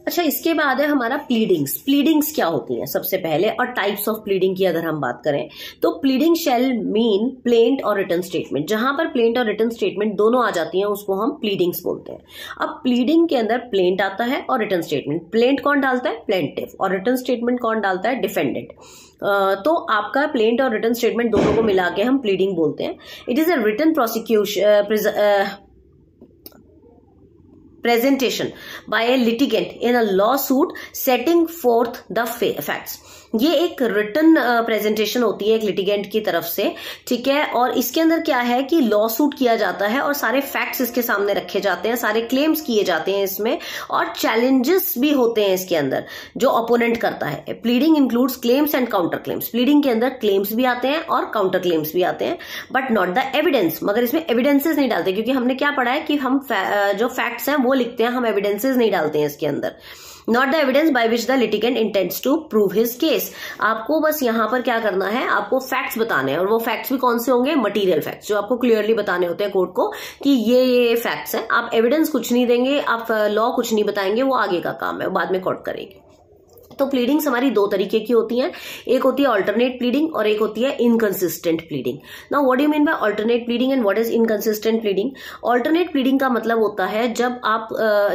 अच्छा, इसके बाद है हमारा प्लीडिंग्स। प्लीडिंग्स क्या होती हैं सबसे पहले, और टाइप्स ऑफ प्लीडिंग की अगर हम बात करें तो प्लीडिंग शैल मीन प्लेंट और रिटन स्टेटमेंट। जहां पर प्लेंट और रिटन स्टेटमेंट दोनों आ जाती हैं उसको हम प्लीडिंग्स बोलते हैं। अब प्लीडिंग के अंदर प्लेंट आता है और रिटन स्टेटमेंट। प्लेंट कौन डालता है? प्लेंटिव। और रिटन स्टेटमेंट कौन डालता है? डिफेंडेंट। तो आपका प्लेंट और रिटन स्टेटमेंट दोनों को मिला के हम प्लीडिंग बोलते हैं। It is a written prosecution presentation by a litigant in a lawsuit setting forth the facts। ये एक रिटन प्रेजेंटेशन होती है एक लिटिगेंट की तरफ से, ठीक है। और इसके अंदर क्या है कि लॉ सूट किया जाता है और सारे फैक्ट्स इसके सामने रखे जाते हैं, सारे क्लेम्स किए जाते हैं इसमें, और चैलेंजेस भी होते हैं इसके अंदर जो ओपोनेंट करता है। Pleading includes claims and counter claims. Pleading के अंदर क्लेम्स भी आते हैं और काउंटर क्लेम्स भी आते हैं, बट नॉट द एविडेंस। मगर इसमें एविडेंसेस नहीं डालते, क्योंकि हमने क्या पढ़ा है कि हम जो फैक्ट्स हैं वो लिखते हैं, हम एविडेंसेस नहीं डालते हैं इसके अंदर। Not the evidence by which the litigant intends to prove his case. आपको बस यहां पर क्या करना है, आपको फैक्ट्स बताने हैं, और वो फैक्ट्स भी कौन से होंगे? मटीरियल फैक्ट्स, जो आपको क्लियरली बताने होते हैं कोर्ट को कि ये फैक्ट्स हैं। आप एविडेंस कुछ नहीं देंगे, आप लॉ कुछ नहीं बताएंगे, वो आगे का काम है, बाद में कोर्ट करेगी। तो प्लीडिंग्स हमारी दो तरीके की होती हैं, एक होती है अल्टरनेट प्लीडिंग और एक होती है inconsistent pleading. Now what do you mean by alternate pleading and what is inconsistent pleading? Alternate pleading का मतलब होता है जब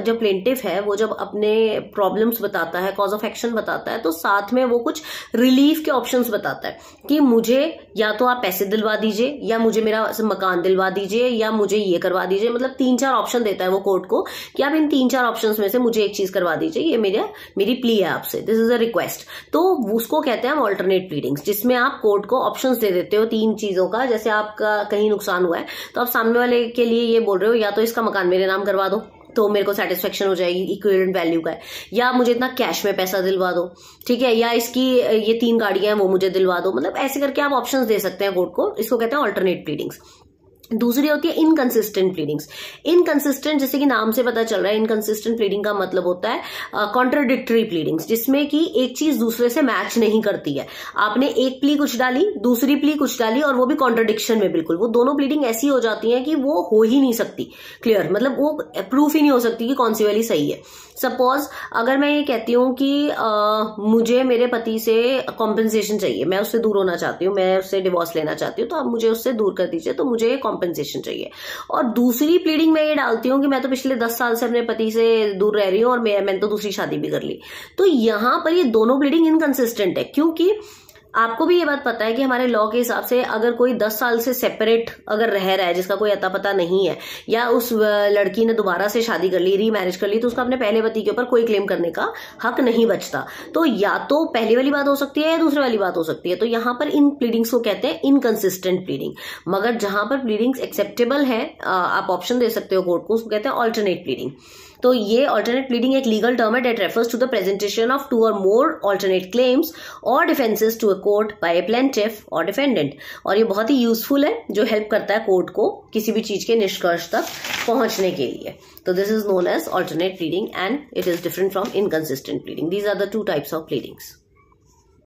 जब प्लेंटिफ है वो जब अपने प्रॉब्लम्स बताता है, कॉज ऑफ एक्शन बताता है, तो साथ में वो कुछ रिलीफ के ऑप्शंस बताता है कि मुझे या तो आप पैसे दिलवा दीजिए, या मुझे मेरा मकान दिलवा दीजिए, या मुझे ये करवा दीजिए। मतलब 3-4 ऑप्शन देता है वो कोर्ट को कि आप इन 3-4 ऑप्शंस में से मुझे एक चीज करवा दीजिए, ये मेरी प्ली है आपसे, दिस इज अ रिक्वेस्ट। तो उसको कहते हैं हम अल्टरनेट प्लीडिंग्स, जिसमें आप कोर्ट को ऑप्शंस दे देते हो 3 चीजों का। जैसे आपका कहीं नुकसान हुआ है तो आप सामने वाले के लिए ये बोल रहे हो, या तो इसका मकान मेरे नाम करवा दो तो मेरे को सेटिस्फेक्शन हो जाएगी, इक्विवेलेंट वैल्यू का है, या मुझे इतना कैश में पैसा दिलवा दो, ठीक है, या इसकी ये 3 गाड़ियां हैं वो मुझे दिलवा दो। मतलब ऐसे करके आप ऑप्शंस दे सकते हैं कोर्ट को, इसको कहते हैं अल्टरनेट प्लीडिंग्स। दूसरी होती है इनकंसिस्टेंट प्लीडिंग्स। इनकंसिस्टेंट, जैसे कि नाम से पता चल रहा है, इनकंसिस्टेंट प्लीडिंग का मतलब होता है कॉन्ट्राडिक्टरी प्लीडिंग्स, जिसमें कि एक चीज दूसरे से मैच नहीं करती है। आपने एक प्ली कुछ डाली, दूसरी प्ली कुछ डाली, और वो भी कॉन्ट्राडिक्शन में बिल्कुल। वो दोनों प्लीडिंग ऐसी हो जाती है कि वो हो ही नहीं सकती क्लियर, मतलब वो प्रूफ ही नहीं हो सकती कि कौन सी वाली सही है। सपोज अगर मैं ये कहती हूँ कि मुझे मेरे पति से कॉम्पेंसेशन चाहिए, मैं उससे दूर होना चाहती हूँ, मैं उससे डिवोर्स लेना चाहती हूँ, तो आप मुझे उससे दूर कर दीजिए, तो मुझे कॉम्पेंसेशन चाहिए। और दूसरी प्लीडिंग में ये डालती हूँ कि मैं तो पिछले 10 साल से अपने पति से दूर रह रही हूँ और मैंने तो दूसरी शादी भी कर ली। तो यहां पर ये दोनों प्लीडिंग इनकंसिस्टेंट है, क्योंकि आपको भी ये बात पता है कि हमारे लॉ के हिसाब से अगर कोई 10 साल से सेपरेट अगर रह रहा है, जिसका कोई अता पता नहीं है, या उस लड़की ने दोबारा से शादी कर ली, रीमैरिज कर ली, तो उसका अपने पहले पति के ऊपर कोई क्लेम करने का हक नहीं बचता। तो या तो पहली वाली बात हो सकती है या दूसरी वाली बात हो सकती है। तो यहां पर इन प्लीडिंग्स को कहते हैं इनकंसिस्टेंट प्लीडिंग। मगर जहां पर प्लीडिंग्स एक्सेप्टेबल है, आप ऑप्शन दे सकते हो कोर्ट को, उसको कहते हैं अल्टरनेट प्लीडिंग। तो ये अल्टरनेट प्लीडिंग एक लीगल टर्म है that refers to the presentation of 2 or more alternate claims और defences to a court by a plaintiff और डिफेंडेंट। और ये बहुत ही यूजफुल है, जो हेल्प करता है कोर्ट को किसी भी चीज के निष्कर्ष तक पहुंचने के लिए। तो this is known as alternate pleading and it is different from inconsistent pleading. These are the 2 types of pleadings.